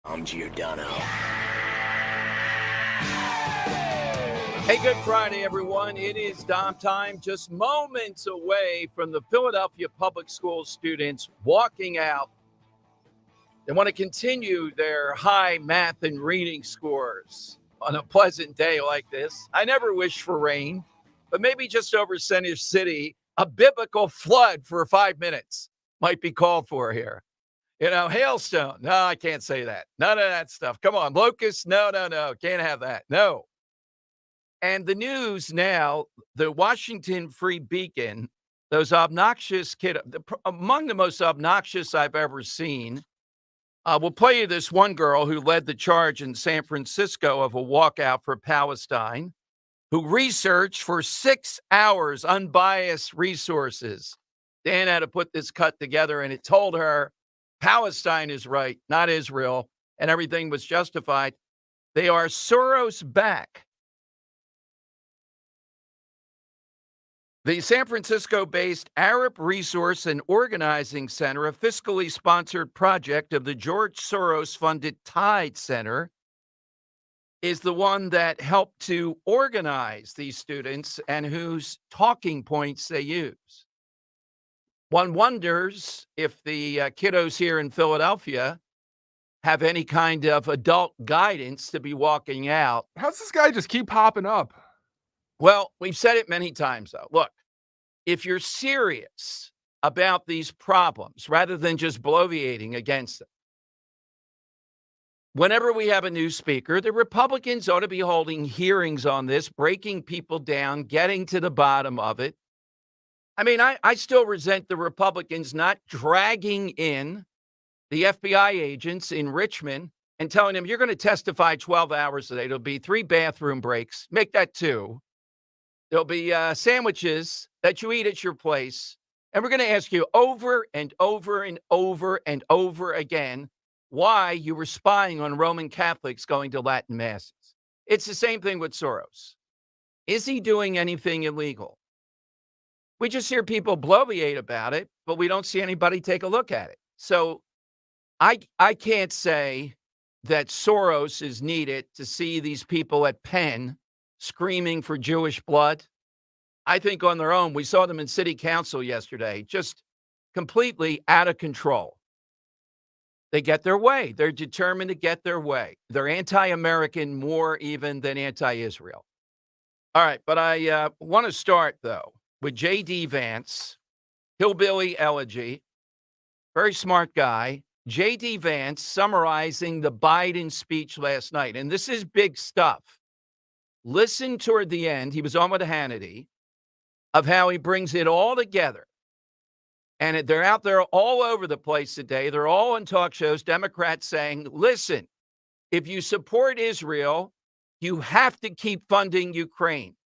I'm Giordano. Hey, good Friday, everyone. It is Dom time, just moments away from the Philadelphia Public School students walking out. They want to continue their high math and reading scores on a pleasant day like this. I never wish for rain, but maybe just over Center City, a biblical flood for 5 minutes might be called for here. Hailstone. No, I can't say that. None of that stuff. Come on, locusts. No. Can't have that. No. And the news now, the Washington Free Beacon, those obnoxious among the most obnoxious I've ever seen. We'll play you this one girl who led the charge in San Francisco of a walkout for Palestine, who researched for 6 hours unbiased resources. Dan had to put this cut together, and it told her Palestine is right, not Israel, and everything was justified. They are Soros back. The San Francisco-based Arab Resource and Organizing Center, a fiscally sponsored project of the George Soros-funded Tide Center, is the one that helped to organize these students and whose talking points they use. One wonders if the kiddos here in Philadelphia have any kind of adult guidance to be walking out. How's this guy just keep popping up? Well, we've said it many times, though. Look, if you're serious about these problems, rather than just bloviating against them, whenever we have a new speaker, the Republicans ought to be holding hearings on this, breaking people down, getting to the bottom of it. I mean, I still resent the Republicans not dragging in the FBI agents in Richmond and telling them, you're going to testify 12 hours a day. There'll be 3 bathroom breaks. Make that 2. There'll be sandwiches that you eat at your place. And we're going to ask you over and over and over and over again why you were spying on Roman Catholics going to Latin masses. It's the same thing with Soros. Is he doing anything illegal? We just hear people bloviate about it, but we don't see anybody take a look at it. So I can't say that Soros is needed to see these people at Penn screaming for Jewish blood. I think on their own, we saw them in city council yesterday, just completely out of control. They get their way. They're determined to get their way. They're anti-American more even than anti-Israel. All right, but I want to start, though, with J.D. Vance, hillbilly elegy, very smart guy. J.D. Vance summarizing the Biden speech last night, and this is big stuff. Listen toward the end, he was on with Hannity, of how he brings it all together. And they're out there all over the place today. They're all on talk shows, Democrats saying, listen, if you support Israel, you have to keep funding Ukraine.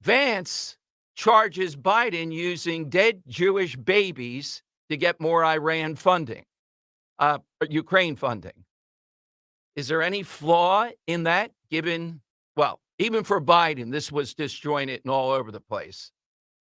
Vance charges Biden using dead Jewish babies to get more Ukraine funding. Is there any flaw in that given? Well, even for Biden, this was disjointed and all over the place.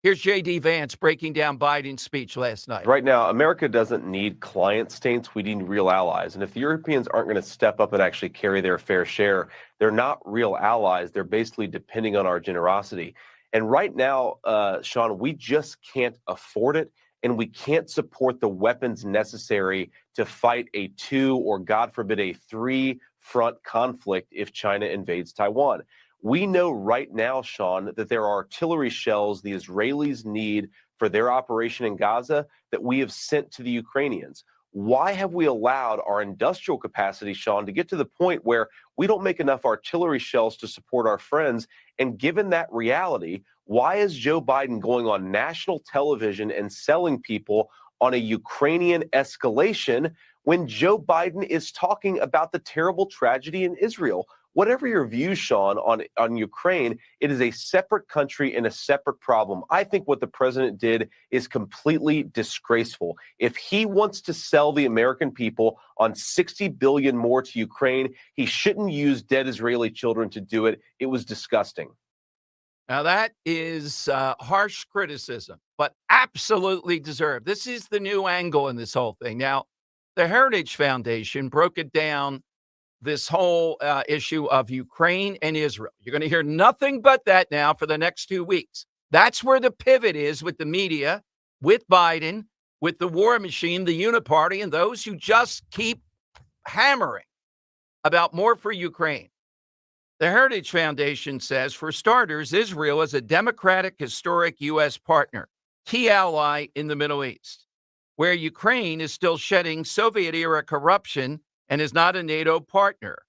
Here's J.D. Vance breaking down Biden's speech last night. Right now, America doesn't need client states. We need real allies. And if the Europeans aren't going to step up and actually carry their fair share, they're not real allies. They're basically depending on our generosity. And right now, Sean, we just can't afford it. And we can't support the weapons necessary to fight a 2 or, God forbid, a 3-front conflict if China invades Taiwan. We know right now, Sean, that there are artillery shells the Israelis need for their operation in Gaza that we have sent to the Ukrainians. Why have we allowed our industrial capacity, Sean, to get to the point where we don't make enough artillery shells to support our friends? And given that reality, why is Joe Biden going on national television and selling people on a Ukrainian escalation when Joe Biden is talking about the terrible tragedy in Israel? Whatever your views, Sean, on Ukraine, it is a separate country and a separate problem. I think what the president did is completely disgraceful. If he wants to sell the American people on $60 billion more to Ukraine, he shouldn't use dead Israeli children to do it. It was disgusting. Now, that is harsh criticism, but absolutely deserved. This is the new angle in this whole thing. Now, The Heritage Foundation broke it down, this whole issue of Ukraine and Israel. You're going to hear nothing but that now for the next 2 weeks. That's where the pivot is with the media, with Biden, with the war machine, the uniparty, and those who just keep hammering about more for Ukraine. The Heritage Foundation says, for starters, Israel is a democratic, historic U.S. partner, key ally in the Middle East, where Ukraine is still shedding Soviet-era corruption and is not a NATO partner.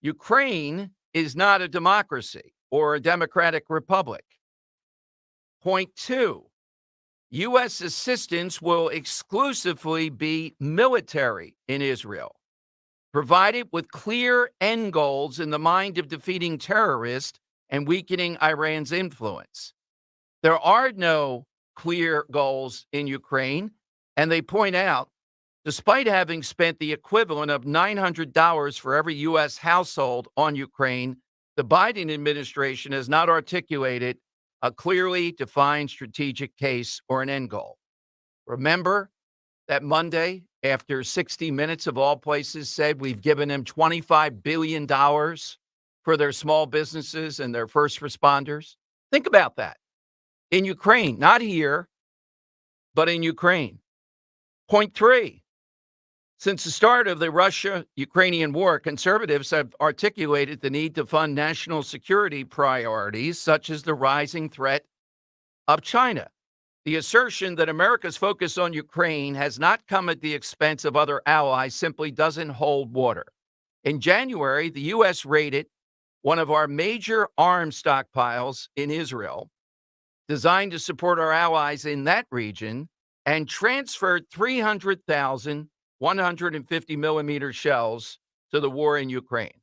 Ukraine is not a democracy or a democratic republic. Point two, U.S. assistance will exclusively be military in Israel, provided with clear end goals in the mind of defeating terrorists and weakening Iran's influence. There are no clear goals in Ukraine, and they point out, despite having spent the equivalent of $900 for every U.S. household on Ukraine, the Biden administration has not articulated a clearly defined strategic case or an end goal. Remember that Monday, after 60 Minutes of all places said we've given them $25 billion for their small businesses and their first responders? Think about that. In Ukraine, not here, but in Ukraine. Point three, since the start of the Russia-Ukrainian war, conservatives have articulated the need to fund national security priorities, such as the rising threat of China. The assertion that America's focus on Ukraine has not come at the expense of other allies simply doesn't hold water. In January, the U.S. raided one of our major arms stockpiles in Israel, designed to support our allies in that region, and transferred 300,000 150 millimeter shells to the war in Ukraine.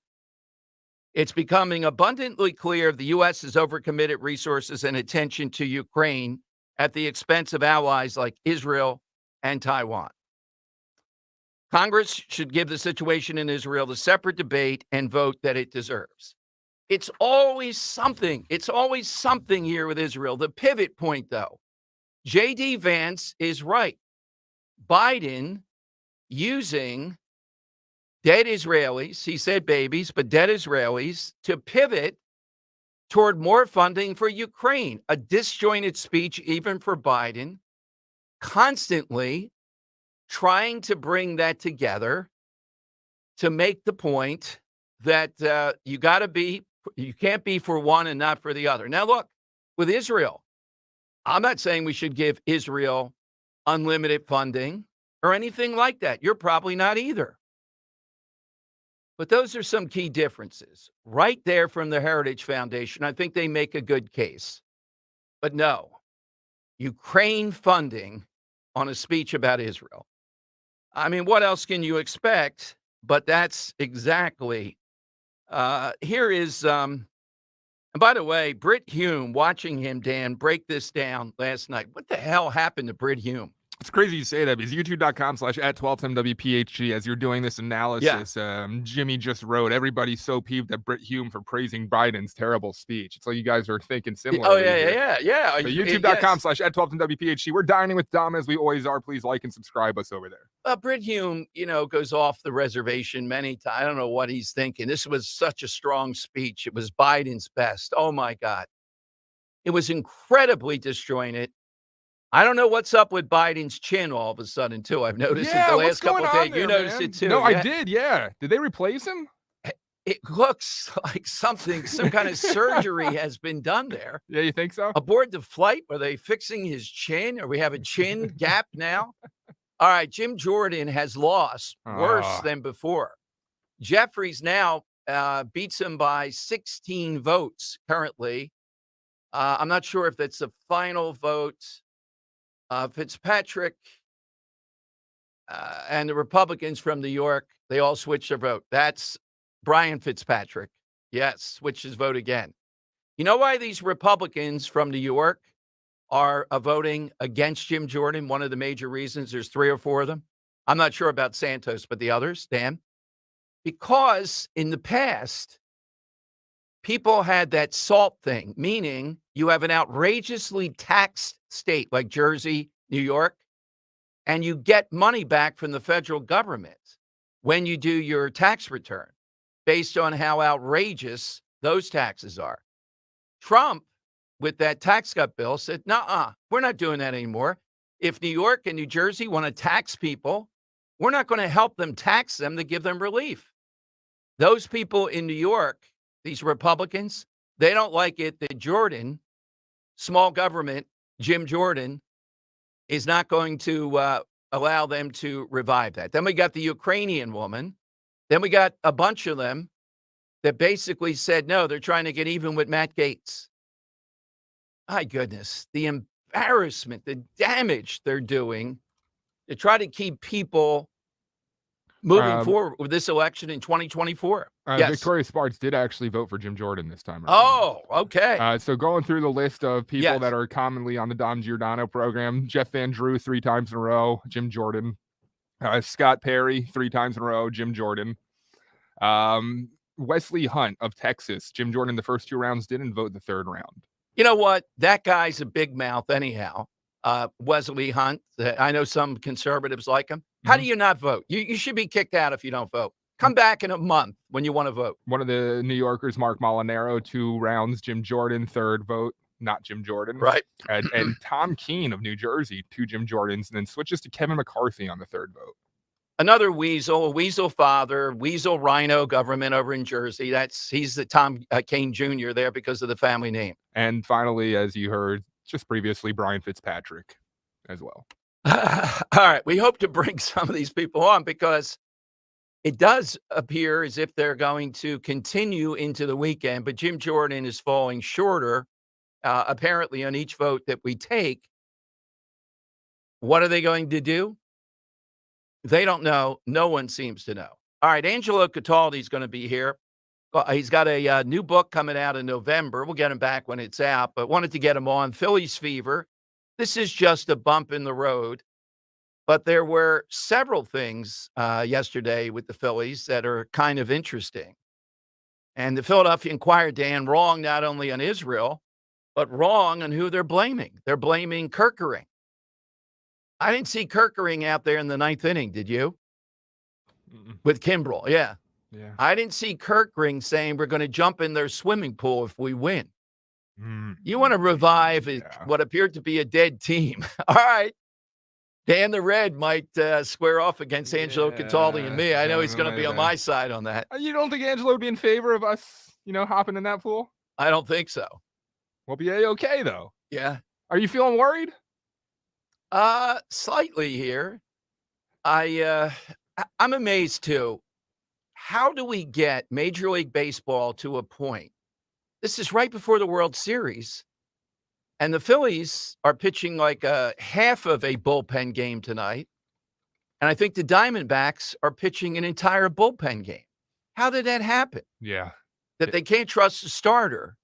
It's becoming abundantly clear the U.S. has overcommitted resources and attention to Ukraine at the expense of allies like Israel and Taiwan. Congress should give the situation in Israel the separate debate and vote that it deserves. It's always something. It's always something here with Israel. The pivot point, though, J.D. Vance is right. Biden using dead Israelis, he said babies, but dead Israelis, to pivot toward more funding for Ukraine. A disjointed speech, even for Biden, constantly trying to bring that together to make the point that you can't be for one and not for the other. Now, look, with Israel, I'm not saying we should give Israel unlimited funding or anything like that. You're probably not either. But those are some key differences right there from the Heritage Foundation. I think they make a good case. But no, Ukraine funding on a speech about Israel. I mean, what else can you expect? But that's exactly, here is, and by the way, Brit Hume, watching him, Dan, break this down last night. What the hell happened to Brit Hume? It's crazy you say that because youtube.com/@12timewpht, as you're doing this analysis, Jimmy just wrote, everybody's so peeved at Brit Hume for praising Biden's terrible speech. It's like you guys are thinking similarly. Oh, yeah. But youtube.com/@12timwpht. We're dining with Dom as we always are. Please like and subscribe us over there. Brit Hume, goes off the reservation many times. I don't know what he's thinking. This was such a strong speech. It was Biden's best. Oh, my God. It was incredibly disjointed. I don't know what's up with Biden's chin all of a sudden, too. I've noticed it the last couple of days. You noticed it, too. No, I did, yeah. Did they replace him? It looks like some kind of surgery has been done there. Yeah, you think so? Aboard the flight, are they fixing his chin? Or we have a chin gap now? All right, Jim Jordan has lost worse than before. Jeffries now beats him by 16 votes currently. I'm not sure if that's the final vote. Fitzpatrick and the Republicans from New York, they all switched their vote. That's Brian Fitzpatrick. Yes, switched his vote again. You know why these Republicans from New York are voting against Jim Jordan? One of the major reasons, there's 3 or 4 of them. I'm not sure about Santos, but the others, Dan. Because in the past, people had that SALT thing, meaning you have an outrageously taxed state like Jersey, New York, and you get money back from the federal government when you do your tax return based on how outrageous those taxes are. Trump, with that tax cut bill, said, "Nuh-uh, we're not doing that anymore. If New York and New Jersey want to tax people, we're not going to help them tax them to give them relief." Those people in New York, these Republicans, they don't like it that Jordan, small government, Jim Jordan, is not going to allow them to revive that. Then we got the Ukrainian woman. Then we got a bunch of them that basically said, no, they're trying to get even with Matt Gaetz. My goodness, the embarrassment, the damage they're doing to try to keep people moving forward with this election in 2024. Yes. Victoria Sparks did actually vote for Jim Jordan this time around. Oh, okay. So going through the list of people that are commonly on the Dom Giordano program, Jeff Van Drew 3 times in a row, Jim Jordan. Scott Perry 3 times in a row, Jim Jordan. Wesley Hunt of Texas, Jim Jordan the first 2 rounds, didn't vote the 3rd round. You know what? That guy's a big mouth anyhow. Wesley Hunt. I know some conservatives like him. How do you not vote? You should be kicked out if you don't vote. Come back in a month when you want to vote. One of the New Yorkers, Mark Molinaro, 2 rounds, Jim Jordan, 3rd vote, not Jim Jordan. Right. And Tom Keene of New Jersey, 2 Jim Jordans, and then switches to Kevin McCarthy on the 3rd vote. Another weasel, a weasel father, weasel rhino government over in Jersey. He's the Tom Keene Jr. there because of the family name. And finally, as you heard just previously, Brian Fitzpatrick as well. All right. We hope to bring some of these people on because it does appear as if they're going to continue into the weekend, but Jim Jordan is falling shorter, apparently, on each vote that we take. What are they going to do? They don't know. No one seems to know. All right. Angelo Cataldi is going to be here. He's got a new book coming out in November. We'll get him back when it's out, but wanted to get him on. Phillies Fever. This is just a bump in the road. But there were several things yesterday with the Phillies that are kind of interesting. And the Philadelphia Inquirer, Dan, wrong not only on Israel, but wrong on who they're blaming. They're blaming Kerkering. I didn't see Kerkering out there in the 9th inning, did you? With Kimbrel, yeah. I didn't see Kerkering saying we're going to jump in their swimming pool if we win. You want to revive what appeared to be a dead team. All right. Dan the Red might square off against Angelo Cataldi and me. I know he's going to be on my side on that. You don't think Angelo would be in favor of us, hopping in that pool? I don't think so. We'll be A-okay, though. Yeah. Are you feeling worried? Slightly here. I'm amazed, too. How do we get Major League Baseball to a point? This is right before the World Series. And the Phillies are pitching like a half of a bullpen game tonight. And I think the Diamondbacks are pitching an entire bullpen game. How did that happen? Yeah. That they can't trust a starter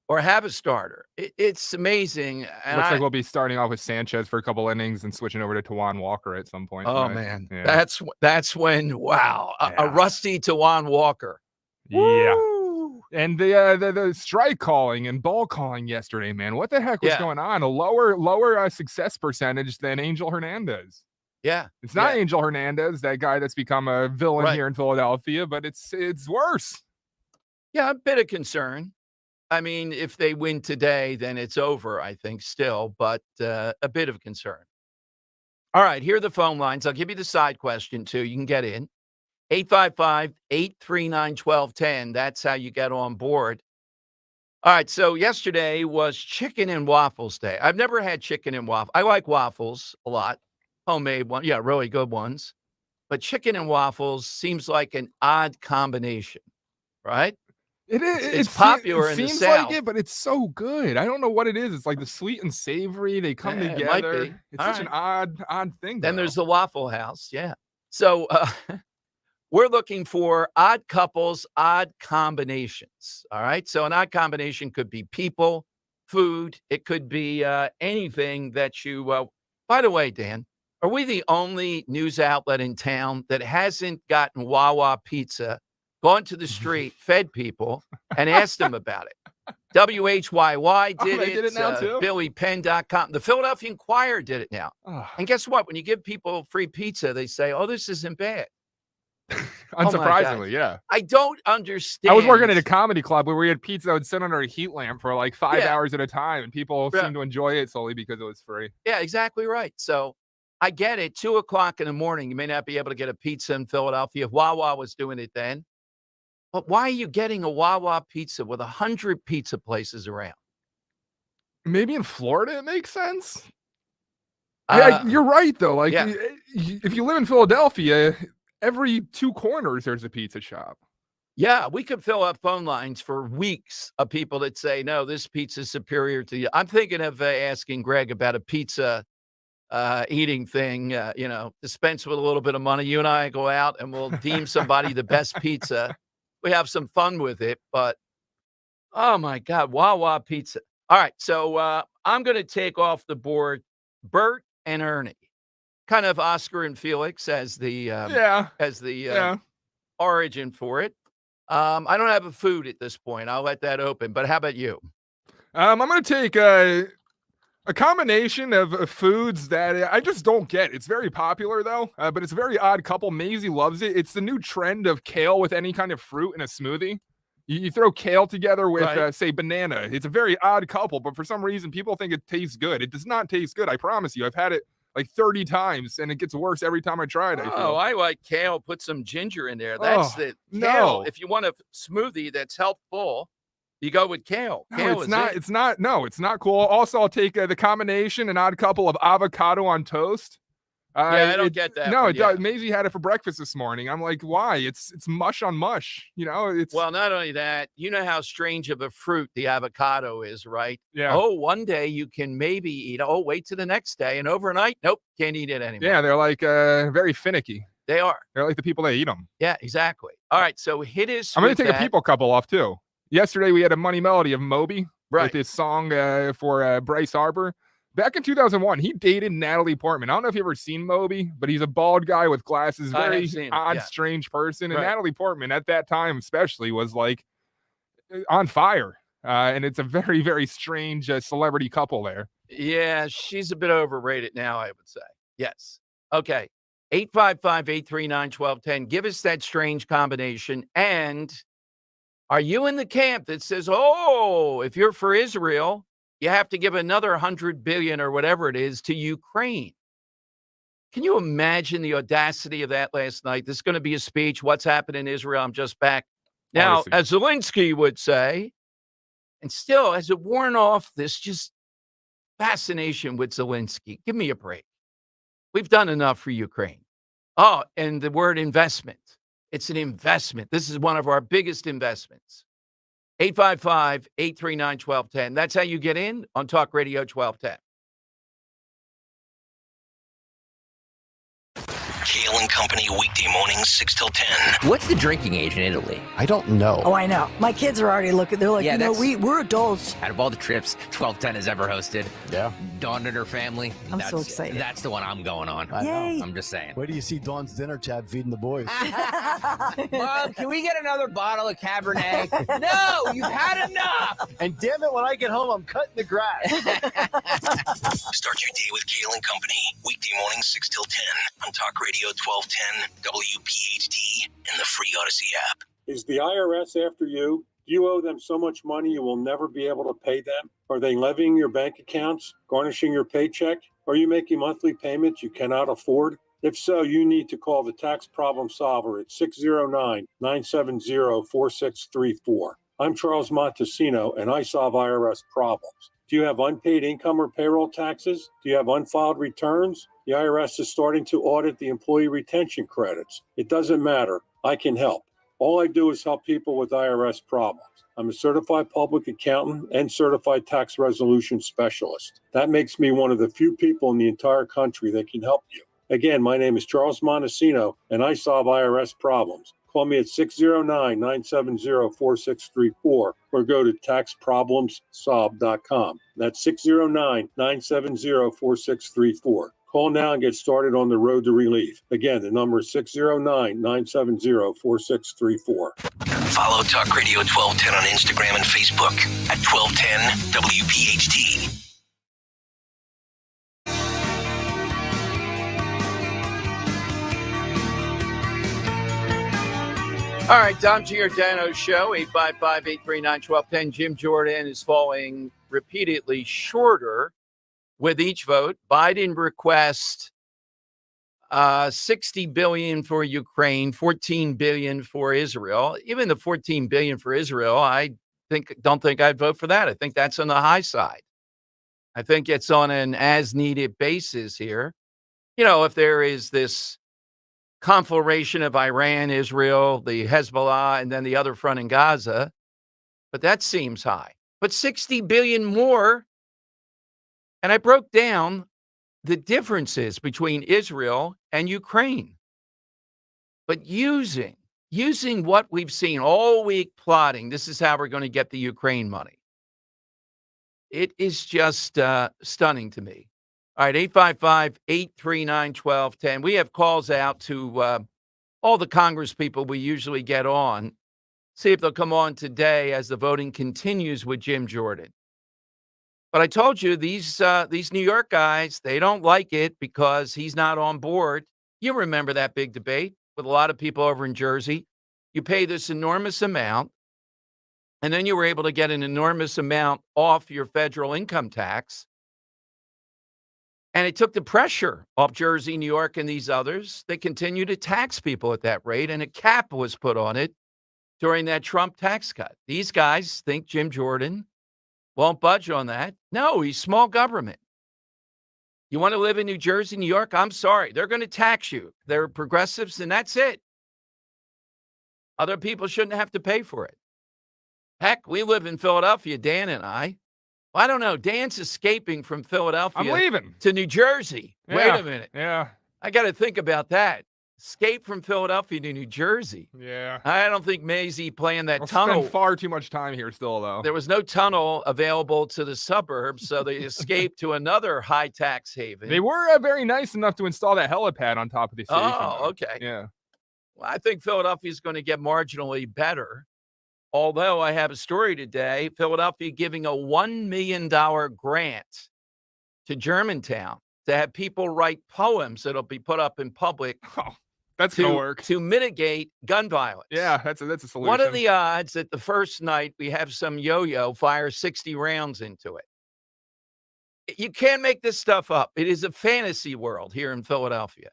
or have a starter. It's amazing. And Looks like we'll be starting off with Sanchez for a couple innings and switching over to Tawan Walker at some point. Oh, right? man. Yeah. That's when, wow, a rusty Tawan Walker. Yeah. Woo! And the strike calling and ball calling yesterday, man. What the heck was going on? A lower success percentage than Angel Hernandez. Yeah. It's not Angel Hernandez, that guy that's become a villain here in Philadelphia, but it's worse. Yeah, a bit of concern. I mean, if they win today, then it's over, I think, still, but a bit of concern. All right, here are the phone lines. I'll give you the side question, too. You can get in. 855-839-1210. That's how you get on board. All right, so yesterday was Chicken and Waffles Day. I've never had chicken and waffles. I like waffles a lot. Homemade one. Yeah, really good ones. But chicken and waffles seems like an odd combination, right? It is. It's popular in the South. Seems like it, but it's so good. I don't know what it is. It's like the sweet and savory. They come together. It might be. It's such an odd thing. Then there's the Waffle House. Yeah. So we're looking for odd couples, odd combinations. All right. So an odd combination could be people, food. It could be anything that you. By the way, Dan, are we the only news outlet in town that hasn't gotten Wawa pizza, gone to the street, fed people, and asked them about it? WHYY did they did it now too? BillyPenn.com. The Philadelphia Inquirer did it now. Oh. And guess what? When you give people free pizza, they say, oh, this isn't bad. Unsurprisingly, yeah. I don't understand. I was working at a comedy club where we had pizza that would sit under a heat lamp for like 5 hours at a time, and people seemed to enjoy it solely because it was free. Yeah, exactly right. So I get it. 2 o'clock in the morning, you may not be able to get a pizza in Philadelphia. Wawa was doing it then. But why are you getting a Wawa pizza with 100 pizza places around? Maybe in Florida it makes sense. You're right, though. Like, if you live in Philadelphia, every 2 corners there's a pizza shop. Yeah, we could fill up phone lines for weeks of people that say, no, this pizza is superior to you. I'm thinking of asking Greg about a pizza eating thing, dispense with a little bit of money. You and I go out and we'll deem somebody the best pizza. We have some fun with it, but oh my God, Wawa pizza. All right, so I'm going to take off the board Bert and Ernie, kind of Oscar and Felix as the origin for it. I don't have a food at this point. I'll let that open. But how about you? I'm going to take a combination of foods that I just don't get. It's very popular, though, but it's a very odd couple. Maisie loves it. It's the new trend of kale with any kind of fruit in a smoothie. You throw kale together with, say, banana. It's a very odd couple, but for some reason, people think it tastes good. It does not taste good. I promise you. I've had it like 30 times, and it gets worse every time I try it. I like kale. Put some ginger in there. That's kale. No. If you want a smoothie that's healthful, you go with kale. No, it's not cool. Also, I'll take the combination, an odd couple of avocado on toast. I don't get that. No, it does. Maisie had it for breakfast this morning. I'm like, why? It's mush on mush. Well, not only that, you know how strange of a fruit the avocado is, right? Yeah. Oh, one day you can maybe eat. Oh, wait till the next day, and overnight, nope, can't eat it anymore. Yeah, they're like very finicky. They are. They're like the people that eat them. Yeah, exactly. All right, so hit us. I'm going to take a people couple off too. Yesterday we had a Money Melody of Moby with his song for Bryce Harper. Back in 2001, he dated Natalie Portman. I don't know if you've ever seen Moby, but he's a bald guy with glasses, very odd, strange person. And Natalie Portman, at that time especially, was like on fire. And it's a very, very strange celebrity couple there. Yeah, she's a bit overrated now, I would say. Yes. Okay. 855-839-1210. Give us that strange combination. And are you in the camp that says, oh, if you're for Israel, you have to give another 100 billion or whatever it is to Ukraine? Can you imagine the audacity of that last night? This is going to be a speech. What's happened in Israel? I'm just back. Now, as Zelensky would say, and still, has it worn off this just fascination with Zelensky? Give me a break. We've done enough for Ukraine. Oh, and the word investment. It's an investment. This is one of our biggest investments. 855-839-1210. That's how you get in on Talk Radio 1210. Kale and Company, weekday mornings, 6 till 10. What's the drinking age in Italy? I don't know. Oh, I know. My kids are already looking. They're like, we're adults. Out of all the trips 1210 has ever hosted, yeah, Dawn and her family. I'm so excited. That's the one I'm going on. Yay. I'm just saying. Where do you see Dawn's dinner tab feeding the boys? Mom, can we get another bottle of Cabernet? No, you've had enough. And damn it, when I get home, I'm cutting the grass. Start your day with Kale and Company, weekday mornings, 6 till 10 on Talk Radio 1210, WPHT, and the free Odyssey app. Is the IRS after you? Do you owe them so much money you will never be able to pay them? Are they levying your bank accounts, garnishing your paycheck? Are you making monthly payments you cannot afford? If so, you need to call the Tax Problem Solver at 609-970-4634. I'm Charles Montesino, and I solve IRS problems. Do you have unpaid income or payroll taxes? Do you have unfiled returns? The IRS is starting to audit the employee retention credits. It doesn't matter. I can help. All I do is help people with IRS problems. I'm a certified public accountant and certified tax resolution specialist. That makes me one of the few people in the entire country that can help you. Again, my name is Charles Montesino, and I solve IRS problems. Call me at 609-970-4634 or go to taxproblemsolve.com. That's 609-970-4634. Call now and get started on the road to relief. Again, the number is 609-970-4634. Follow Talk Radio 1210 on Instagram and Facebook at 1210 WPHT. All right, Dom Giordano's show, 855-839-1210. Jim Jordan is falling repeatedly shorter with each vote. Biden requests $60 billion for Ukraine, $14 billion for Israel. Even the $14 billion for Israel, I don't think I'd vote for that. I think that's on the high side. I think it's on an as-needed basis here. You know, if there is this conflagration of Iran, Israel, the Hezbollah, and then the other front in Gaza, but that seems high. But $60 billion more, and I broke down the differences between Israel and Ukraine. But using what we've seen all week plotting, this is how we're going to get the Ukraine money. It is just stunning to me. All right, 855-839-1210. We have calls out to all the Congress people we usually get on. See if they'll come on today as the voting continues with Jim Jordan. But I told you, these New York guys, they don't like it because he's not on board. You remember that big debate with a lot of people over in Jersey. You pay this enormous amount, and then you were able to get an enormous amount off your federal income tax. And it took the pressure off Jersey, New York, and these others. They continue to tax people at that rate, and a cap was put on it during that Trump tax cut. These guys think Jim Jordan won't budge on that. No, he's small government. You want to live in New Jersey, New York? I'm sorry. They're going to tax you. They're progressives, and that's it. Other people shouldn't have to pay for it. Heck, we live in Philadelphia, Dan and I. Well, I don't know. Dan's escaping from Philadelphia. I'm leaving to New Jersey. Yeah, Wait a minute. Yeah. I got to think about that. Escape from Philadelphia to New Jersey. Yeah. I don't think Mazie planned that I'll tunnel. spend far too much time here still, though. There was no tunnel available to the suburbs, so they escaped to another high tax haven. They were very nice enough to install that helipad on top of the station. Oh, though. okay. Yeah. Well, I think Philadelphia is going to get marginally better. Although I have a story today, Philadelphia giving a $1 million grant to Germantown to have people write poems that'll be put up in public. Oh, that's going to work. To mitigate gun violence. Yeah, that's a solution. What are the odds that the first night we have some yo-yo fire 60 rounds into it? You can't make this stuff up. It is a fantasy world here in Philadelphia.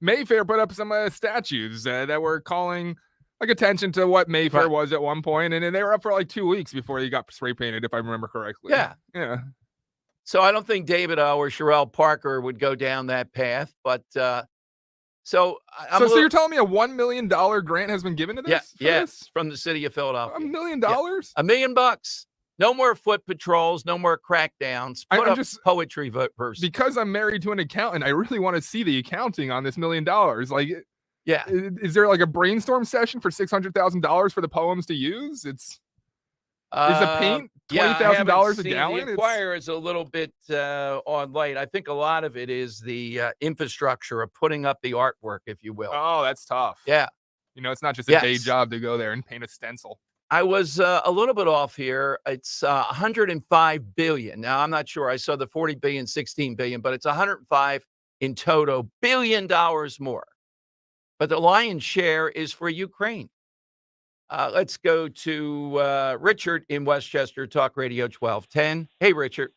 Mayfair put up some statues that were calling attention to what Mayfair was at one point, and then they were up for 2 weeks before he got spray painted, if I remember correctly. Yeah. So I don't think David O. or Sherelle Parker would go down that path, but so you're telling me a $1 million grant has been given to this? Yes, from the city of Philadelphia. $1 million? Yeah. $1 million. No more foot patrrows, no more crackdowns. Put up just poetry vote person. Because I'm married to an accountant, I really want to see the accounting on this $1 million. Yeah. Is there a brainstorm session for $600,000 for the poems to use? Is the paint $20,000 a gallon? The Inquirer is a little bit on light. I think a lot of it is the infrastructure of putting up the artwork, if you will. Oh, that's tough. Yeah. It's not just a day job to go there and paint a stencil. I was a little bit off here. It's $105 billion. Now, I'm not sure. I saw the $40 billion, $16 billion, but it's $105 in total, billion dollars more. But the lion's share is for Ukraine. Let's go to Richard in Westchester, Talk Radio 1210. Hey, Richard.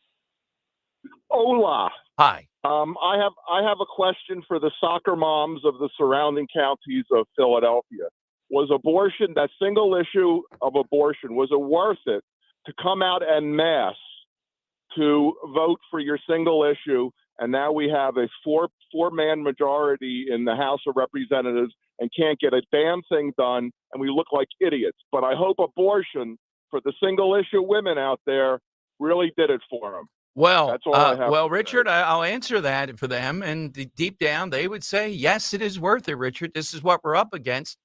Hola. Hi. I have a question for the soccer moms of the surrounding counties of Philadelphia. Was abortion, that single issue of abortion, was it worth it to come out en masse to vote for your single issue? And now we have a four-man majority in the House of Representatives and can't get a damn thing done, and we look like idiots. But I hope abortion for the single-issue women out there really did it for them. Well, that's all I have Richard, I'll answer that for them. And deep down, they would say, yes, it is worth it, Richard. This is what we're up against.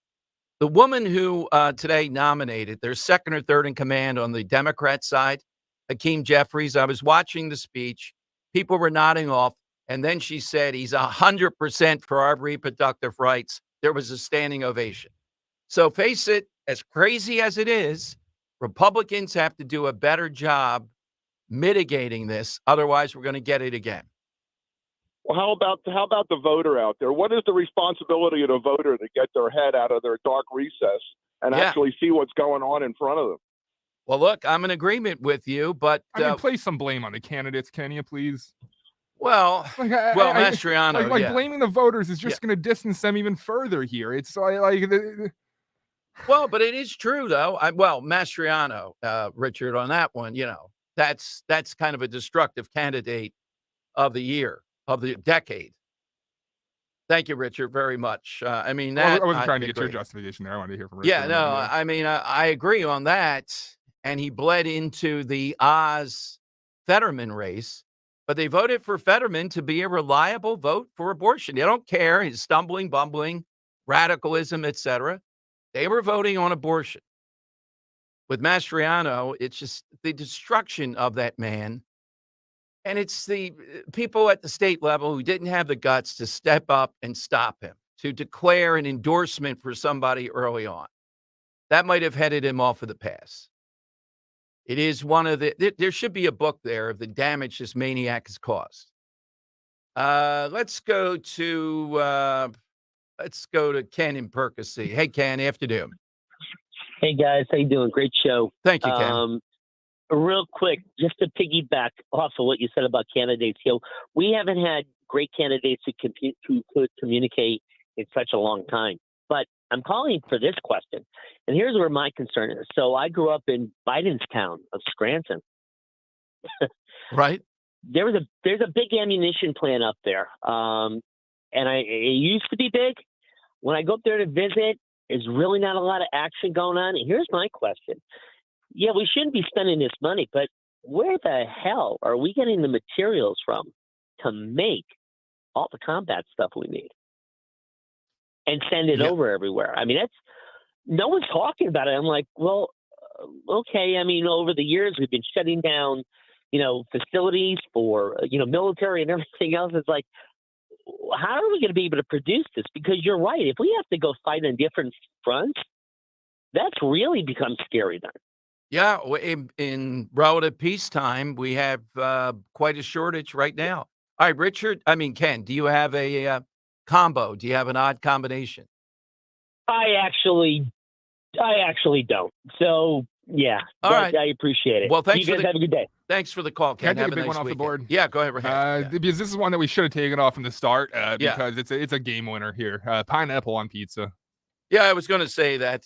The woman who today nominated, their second or third in command on the Democrat side, Hakeem Jeffries, I was watching the speech. People were nodding off. And then she said, he's 100% for our reproductive rights. There was a standing ovation. So face it, as crazy as it is, Republicans have to do a better job mitigating this. Otherwise, we're going to get it again. Well, how about the voter out there? What is the responsibility of the voter to get their head out of their dark recess and actually see what's going on in front of them? Well, look, I'm in agreement with you, but I mean, place some blame on the candidates, can you, please? Well, Mastriano, like blaming the voters is just going to distance them even further here. It's well, but it is true though. Mastriano, Richard, on that one, that's kind of a destructive candidate of the year, of the decade. Thank you, Richard, very much. I mean, I wasn't trying to get your justification there. I wanted to hear from Richard. Yeah, no, I mean, I agree on that. And he bled into the Oz-Fetterman race, but they voted for Fetterman to be a reliable vote for abortion. They don't care his stumbling, bumbling, radicalism, etc. They were voting on abortion. With Mastriano, it's just the destruction of that man. And it's the people at the state level who didn't have the guts to step up and stop him, to declare an endorsement for somebody early on. That might have headed him off of the pass. It is one of there should be a book there of the damage this maniac has caused. Let's go to Ken in Percy. Hey, Ken, afternoon. Hey, guys. How you doing? Great show. Thank you, Ken. Real quick, just to piggyback off of what you said about candidates, we haven't had great candidates who could communicate in such a long time. But I'm calling for this question, and here's where my concern is. So I grew up in Biden's town of Scranton. Right. There's a big ammunition plant up there, and it used to be big. When I go up there to visit, there's really not a lot of action going on. And here's my question. Yeah, we shouldn't be spending this money, but where the hell are we getting the materials from to make all the combat stuff we need and send it over everywhere? I mean, no one's talking about it. I'm like, well, okay. I mean, over the years, we've been shutting down, facilities for, military and everything else. It's like, how are we going to be able to produce this? Because you're right. If we have to go fight on different fronts, that's really become scary then. Yeah, in relative peacetime, we have quite a shortage right now. All right, Ken, do you have a combo? Do you have an odd combination? I actually don't. So, yeah. All right. I appreciate it. Well, thanks. You guys have a good day. Thanks for the call, Ken. Can I Have take a big nice one off weekend. the board? Yeah, go ahead. Because this is one that we should have taken off from the start because it's a game winner here. Pineapple on pizza. Yeah, I was going to say that.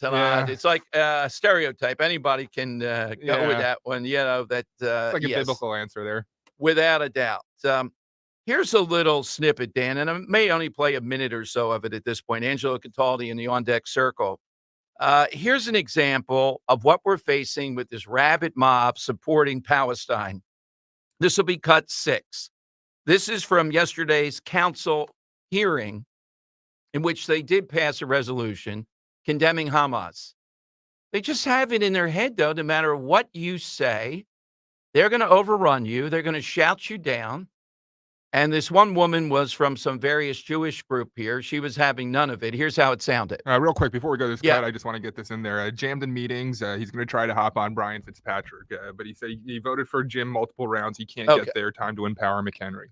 It's like a stereotype. Anybody can go with that one. It's like a biblical answer there. Without a doubt. Here's a little snippet, Dan, and I may only play a minute or so of it at this point. Angelo Cataldi in the On Deck Circle. Here's an example of what we're facing with this rabid mob supporting Palestine. This will be cut 6. This is from yesterday's council hearing, in which they did pass a resolution condemning Hamas. They just have it in their head, though, no matter what you say, they're going to overrun you. They're going to shout you down. And this one woman was from some various Jewish group here. She was having none of it. Here's how it sounded. Real quick, before we go to this cut, I just want to get this in there. Jammed in meetings. He's going to try to hop on Brian Fitzpatrick, but he said he voted for Jim multiple rounds. He can't get there. Time to empower McHenry.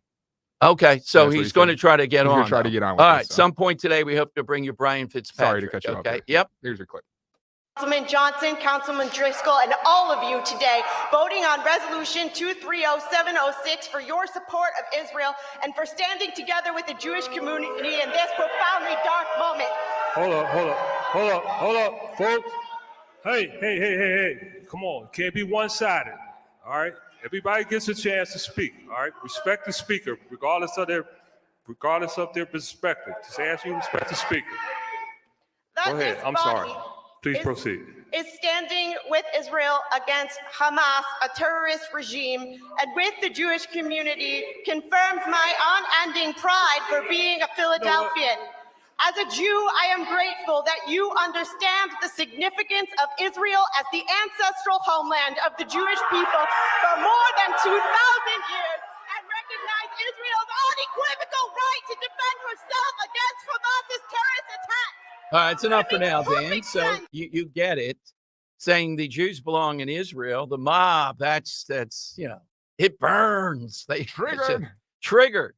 Okay, so he's going to try to get on. Try to get on. All right, some point today, we hope to bring you Brian Fitzpatrick. Sorry to cut you off. Okay, yep. Here's your clip. Councilman Johnson, Councilman Driscoll, and all of you today voting on Resolution 230706 for your support of Israel and for standing together with the Jewish community in this profoundly dark moment. Hold up, folks. Hey. Come on, can't be one-sided, all right? Everybody gets a chance to speak, all right? Respect the speaker, regardless of their perspective. Just ask you to respect the speaker. Go ahead, I'm sorry. Please proceed. Is standing with Israel against Hamas, a terrorist regime, and with the Jewish community confirms my unending pride for being a Philadelphian. As a Jew, I am grateful that you understand the significance of Israel as the ancestral homeland of the Jewish people for more than 2,000 years and recognize Israel's unequal unequivocal right to defend herself against Hamas's terrorist attack. All right, it's enough for now, Dan. So you get it. Saying the Jews belong in Israel, the mob, that's it burns. They triggered.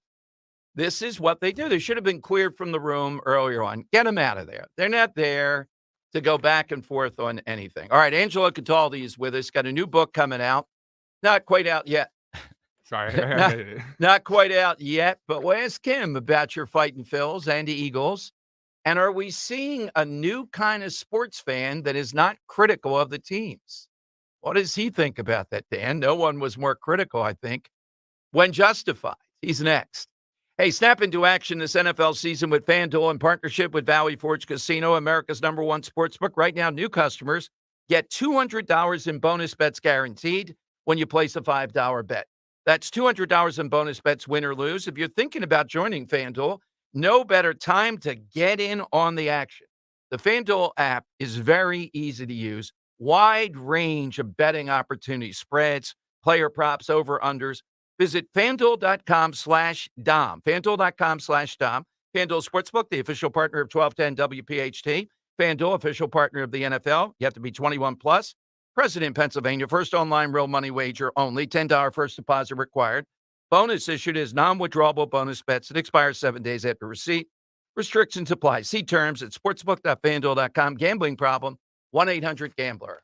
This is what they do. They should have been cleared from the room earlier on. Get them out of there. They're not there to go back and forth on anything. All right, Angelo Cataldi is with us. Got a new book coming out. Not quite out yet. Sorry. not quite out yet, but we'll ask him about your Fighting Phils and the Eagles. And are we seeing a new kind of sports fan that is not critical of the teams? What does he think about that, Dan? No one was more critical, I think, when justified. He's next. Hey, snap into action this NFL season with FanDuel in partnership with Valley Forge Casino, America's #1 sportsbook. Right now, new customers get $200 in bonus bets guaranteed when you place a $5 bet. That's $200 in bonus bets, win or lose. If you're thinking about joining FanDuel, no better time to get in on the action. The FanDuel app is very easy to use. Wide range of betting opportunities, spreads, player props, over-unders. Visit FanDuel.com/Dom. FanDuel.com/Dom. FanDuel Sportsbook, the official partner of 1210 WPHT. FanDuel, official partner of the NFL. You have to be 21 plus. Present in Pennsylvania. First online real money wager only. $10 first deposit required. Bonus issued is non-withdrawable bonus bets that expire 7 days after receipt. Restrictions apply. See terms at sportsbook.fanduel.com. Gambling problem, 1-800-GAMBLER.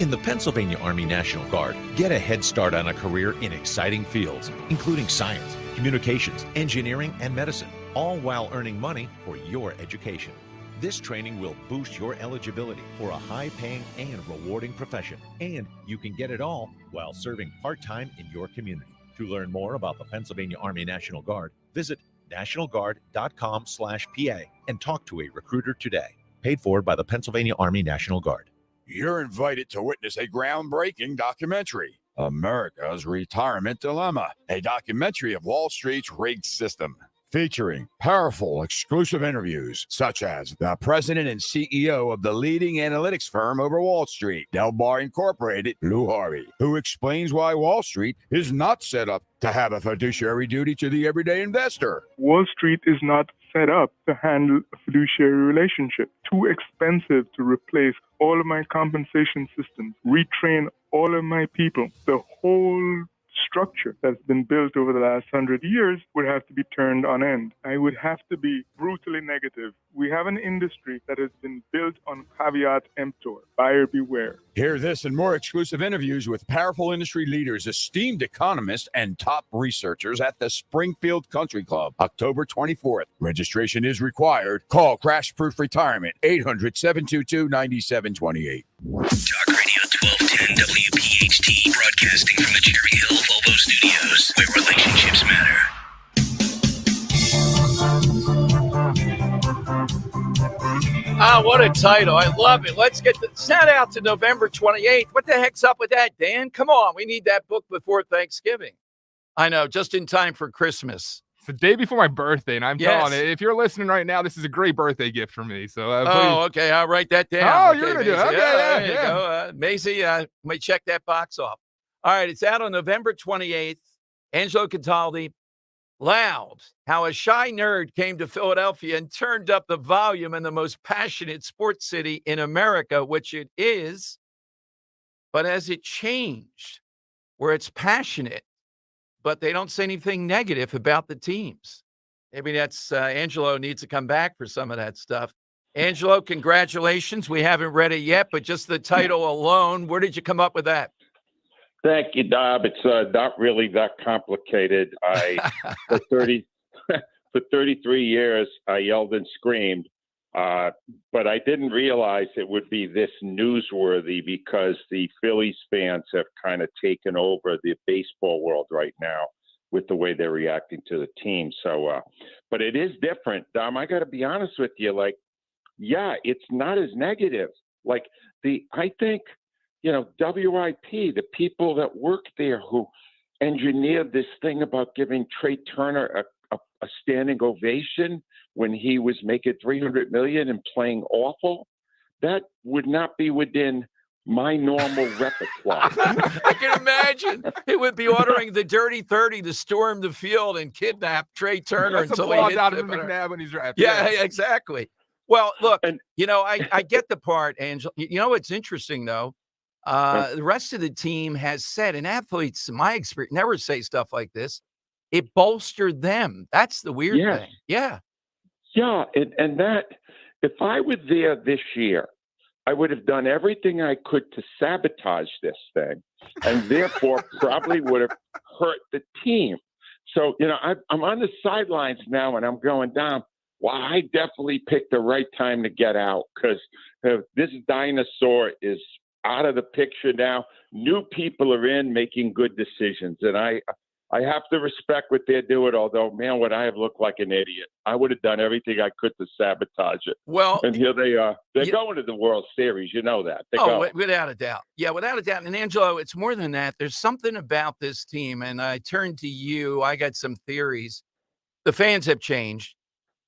In the Pennsylvania Army National Guard, get a head start on a career in exciting fields, including science, communications, engineering, and medicine, all while earning money for your education. This training will boost your eligibility for a high-paying and rewarding profession, and you can get it all while serving part-time in your community. To learn more about the Pennsylvania Army National Guard, visit nationalguard.com/PA and talk to a recruiter today. Paid for by the Pennsylvania Army National Guard. You're invited to witness a groundbreaking documentary, America's Retirement Dilemma, a documentary of Wall Street's rigged system, featuring powerful exclusive interviews such as the president and CEO of the leading analytics firm over Wall Street, Del Bar Incorporated, Lou Harvey, who explains why Wall Street is not set up to have a fiduciary duty to the everyday investor. Wall Street is not set up to handle a fiduciary relationship. Too expensive to replace all of my compensation systems, retrain all of my people. The whole structure that's been built over the last 100 years would have to be turned on end. I would have to be brutally negative. We have an industry that has been built on caveat emptor, buyer beware. Hear this and more exclusive interviews with powerful industry leaders, esteemed economists, and top researchers at the Springfield Country Club, October 24th. Registration is required. Call Crash Proof Retirement, 800-722-9728. Talk Radio 1210 WPHT, broadcasting from the Cherry Hill Volvo Studios, where relationships matter. Ah, what a title. I love it. Let's get the set out to November 28th. What the heck's up with that, Dan? Come on. We need that book before Thanksgiving. I know, just in time for Christmas. It's the day before my birthday, and I'm telling you, if you're listening right now, this is a great birthday gift for me. So, okay, I'll write that down. Oh, okay, you're gonna do it. Macy. Okay, there you go. Macy, might check that box off. All right, it's out on November 28th. Angelo Cataldi, Loud, how a shy nerd came to Philadelphia and turned up the volume in the most passionate sports city in America, which it is. But as it changed, where it's passionate, but they don't say anything negative about the teams. Maybe that's Angelo needs to come back for some of that stuff. Angelo, congratulations. We haven't read it yet, but just the title alone, where did you come up with that? Thank you, Dob. It's not really that complicated. For 33 years, I yelled and screamed, but I didn't realize it would be this newsworthy because the Phillies fans have kind of taken over the baseball world right now with the way they're reacting to the team. So, but it is different. Dom, I got to be honest with you. Like, yeah, it's not as negative. Like I think, WIP, the people that work there who engineered this thing about giving Trey Turner a standing ovation when he was making $300 million and playing awful, that would not be within my normal repertoire. I can imagine he would be ordering the Dirty 30 to storm the field and kidnap Trey Turner until he hits Donovan McNabb when he's wrapped. Yeah, exactly. Well, look, I get the part, Angela. What's interesting, though? The rest of the team has said, and athletes, in my experience, never say stuff like this. It bolstered them. That's the weird thing. Yeah. Yeah, and that, if I were there this year, I would have done everything I could to sabotage this thing, and therefore probably would have hurt the team. So, I'm on the sidelines now, and I'm going down. Well, I definitely picked the right time to get out, because this dinosaur is out of the picture now. New people are in making good decisions, and I have to respect what they're doing, although, man, would I have looked like an idiot. I would have done everything I could to sabotage it. Well, and here they are. They're going to the World Series. You know that. Without a doubt. Yeah, without a doubt. And, Angelo, it's more than that. There's something about this team, and I turn to you. I got some theories. The fans have changed,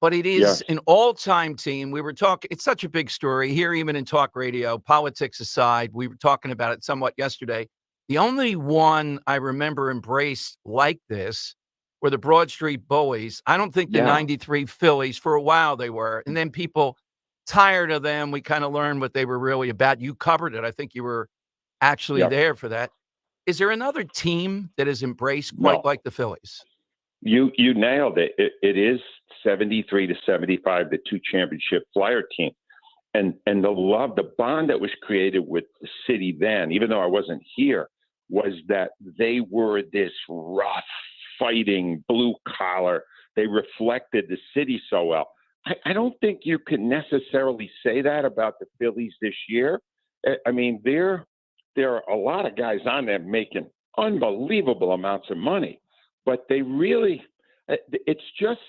but it is an all-time team. We were talking – it's such a big story here, even in talk radio, politics aside. We were talking about it somewhat yesterday. The only one I remember embraced like this were the Broad Street Bullies. I don't think the 93 Phillies, for a while they were. And then people tired of them. We kind of learned what they were really about. You covered it. I think you were actually there for that. Is there another team that is embraced quite like the Phillies? You nailed it. It is 73 to 75, the two championship Flyer team. And the love, the bond that was created with the city then, even though I wasn't here, was that they were this rough, fighting, blue-collar. They reflected the city so well. I don't think you can necessarily say that about the Phillies this year. I mean, there are a lot of guys on there making unbelievable amounts of money, but they really – it's just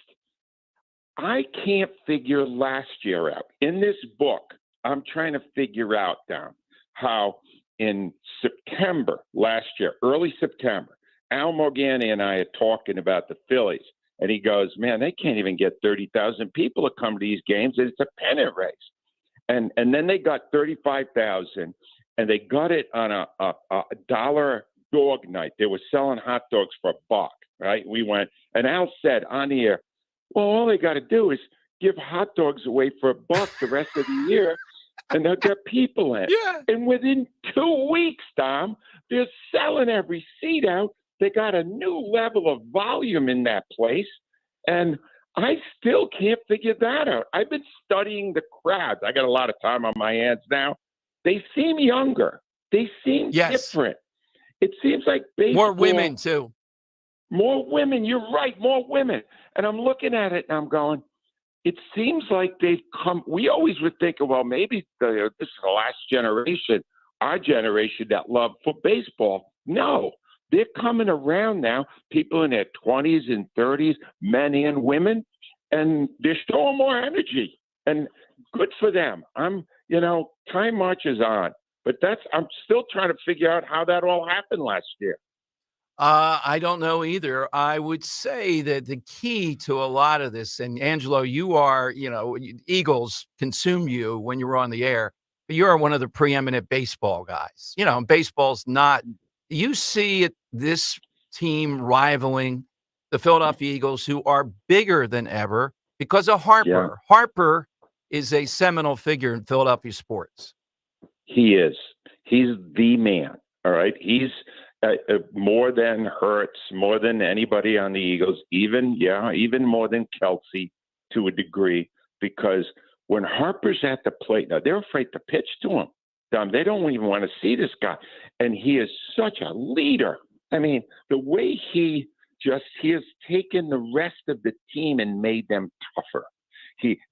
– I can't figure last year out. In this book, I'm trying to figure out, Dom, how in September last year, early September, Al Morgani and I are talking about the Phillies, and he goes, man, they can't even get 30,000 people to come to these games. It's a pennant race. And then they got 35,000, and they got it on a dollar dog night. They were selling hot dogs for $1, right? We went, and Al said on the air, well, all they got to do is give hot dogs away for $1 the rest of the year, and they'll get people in. Yeah. And within 2 weeks, Dom, they're selling every seat out. They got a new level of volume in that place, and I still can't figure that out. I've been studying the crowds. I got a lot of time on my hands now. They seem younger. They seem different. It seems like baseball. More women, too. More women. You're right. More women. And I'm looking at it and I'm going, it seems like they've come. We always would think, well, maybe this is the last generation, our generation that loved for baseball. No, they're coming around now, people in their 20s and 30s, men and women, and they're showing more energy. And good for them. Time marches on. But I'm still trying to figure out how that all happened last year. I don't know either. I would say that the key to a lot of this, and Angelo, you are, Eagles consume you when you were on the air, but you are one of the preeminent baseball guys. Baseball's not, you see this team rivaling the Philadelphia Eagles, who are bigger than ever because of Harper. Yeah. Harper is a seminal figure in Philadelphia sports. He is. He's the man. All right. He's more than Hurts, more than anybody on the Eagles, even more than Kelsey to a degree, because when Harper's at the plate, now they're afraid to pitch to him. They don't even want to see this guy. And he is such a leader. I mean, the way he has taken the rest of the team and made them tougher.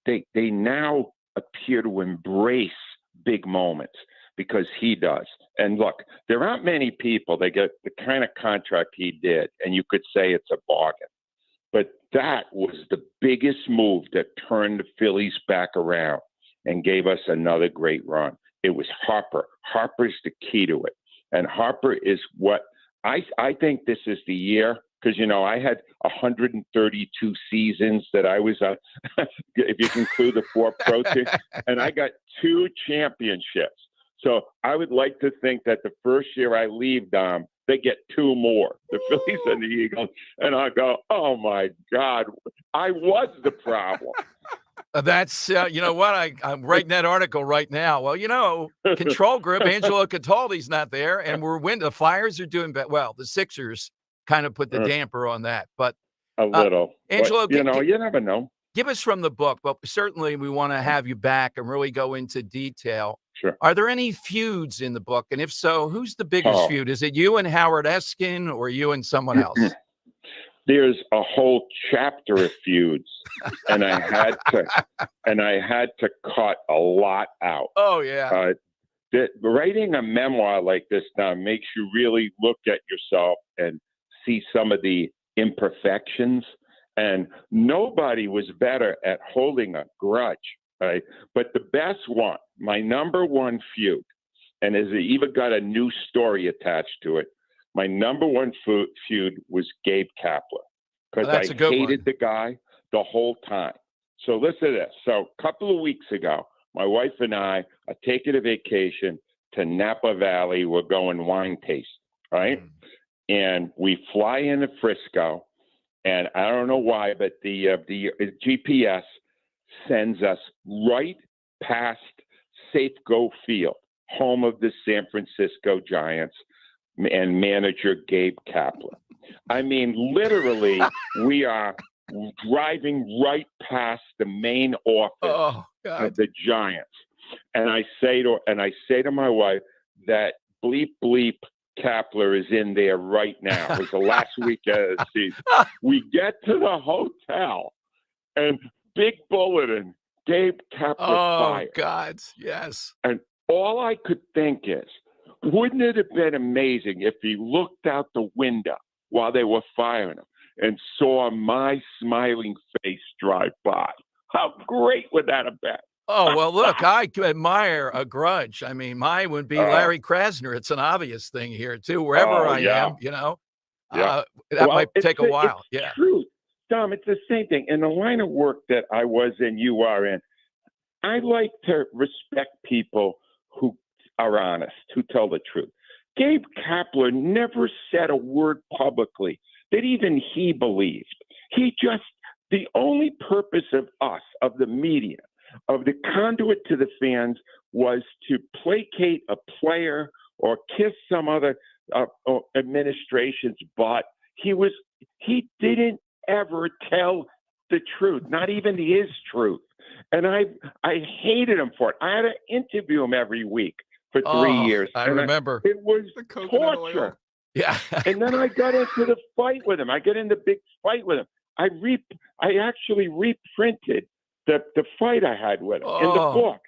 They now appear to embrace big moments. because he does. And look, there aren't many people that get the kind of contract he did, and you could say it's a bargain. But that was the biggest move that turned the Phillies back around and gave us another great run. It was Harper. Harper's the key to it. And Harper is what I think this is the year, because, you know, I had 132 seasons that I was, if you include the 4 pro teams, and I got 2 championships. So I would like to think that the first year I leave, Dom, they get 2 more, the Phillies and the Eagles. And I go, oh, my God, I was the problem. That's, you know what, I'm writing that article right now. Well, you know, control group, Angelo Cataldi's not there, and we're winning. The Flyers are doing well. The Sixers kind of put the damper on that. But a little. Angelo, but, you never know. Give us from the book, but certainly we want to have you back and really go into detail. Sure. Are there any feuds in the book? And if so, who's the biggest feud? Is it you and Howard Eskin or you and someone else? There's a whole chapter of feuds, and I had to cut a lot out. Oh, yeah. Writing a memoir like this now makes you really look at yourself and see some of the imperfections. And nobody was better at holding a grudge, right? But the best one, my number one feud, and it even got a new story attached to it. My number one feud was Gabe Kapler, because I hated the guy the whole time. So listen to this. So a couple of weeks ago, my wife and I are taking a vacation to Napa Valley. We're going wine tasting, right? And we fly into Frisco. And I don't know why, but the GPS sends us right past Safeco Field, home of the San Francisco Giants and manager Gabe Kapler. I mean, literally, we are driving right past the main office of the Giants. And I say to my wife that bleep bleep Kapler is in there right now. It was the last week of the season. We get to the hotel, and big bulletin, Gabe Kapler fired. Oh, God, yes. And all I could think is, wouldn't it have been amazing if he looked out the window while they were firing him and saw my smiling face drive by? How great would that have been? Oh, well, look, I admire a grudge. I mean, mine would be Larry Krasner. It's an obvious thing here, too. Wherever I am, you know, that might take a while. It's true. Dom, it's the same thing. In the line of work that I was in, you are in, I like to respect people who are honest, who tell the truth. Gabe Kapler never said a word publicly that even he believed. The only purpose of us, of the media, of the conduit to the fans, was to placate a player or kiss some other administration's butt. He didn't ever tell the truth, not even his truth. And I hated him for it. I had to interview him every week for 3 years. I remember. It was torture. Yeah. And then I got into the fight with him. I got in the big fight with him. I actually reprinted the fight I had with him in the book,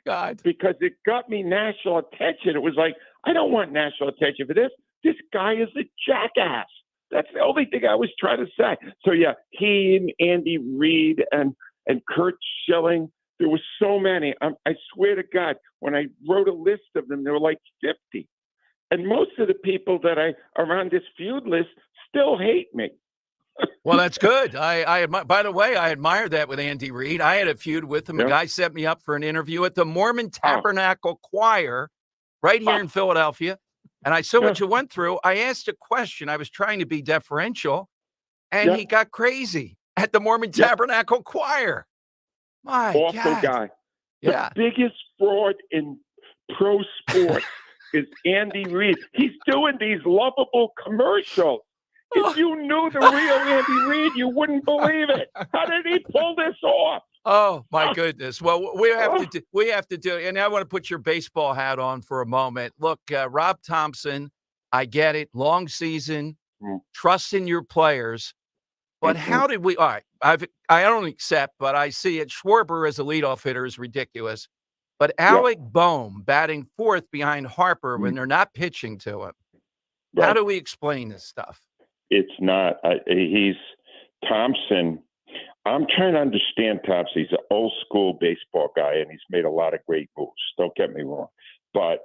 because it got me national attention. It was like, I don't want national attention for this. This guy is a jackass. That's the only thing I was trying to say. So yeah, he and Andy Reid and Kurt Schilling, there were so many. I swear to God, when I wrote a list of them, there were like 50. And most of the people that are on this feud list still hate me. Well, that's good. By the way, I admire that with Andy Reid. I had a feud with him. A guy set me up for an interview at the Mormon Tabernacle Choir right here in Philadelphia. And I saw what you went through. I asked a question. I was trying to be deferential, and he got crazy at the Mormon Tabernacle Choir. My Awful God. Guy. Yeah. The biggest fraud in pro sports is Andy Reid. He's doing these lovable commercials. If you knew the real Andy Reid, you wouldn't believe it. How did he pull this off? Oh, my goodness. Well, we have to do it. And I want to put your baseball hat on for a moment. Look, Rob Thompson, I get it. Long season, trust in your players. But how did all right, I don't accept, but I see it. Schwarber as a leadoff hitter is ridiculous. But Alec Boehm batting fourth behind Harper when they're not pitching to him. Right. How do we explain this stuff? It's not. He's Thompson. I'm trying to understand Thompson. He's an old school baseball guy, and he's made a lot of great moves. Don't get me wrong. But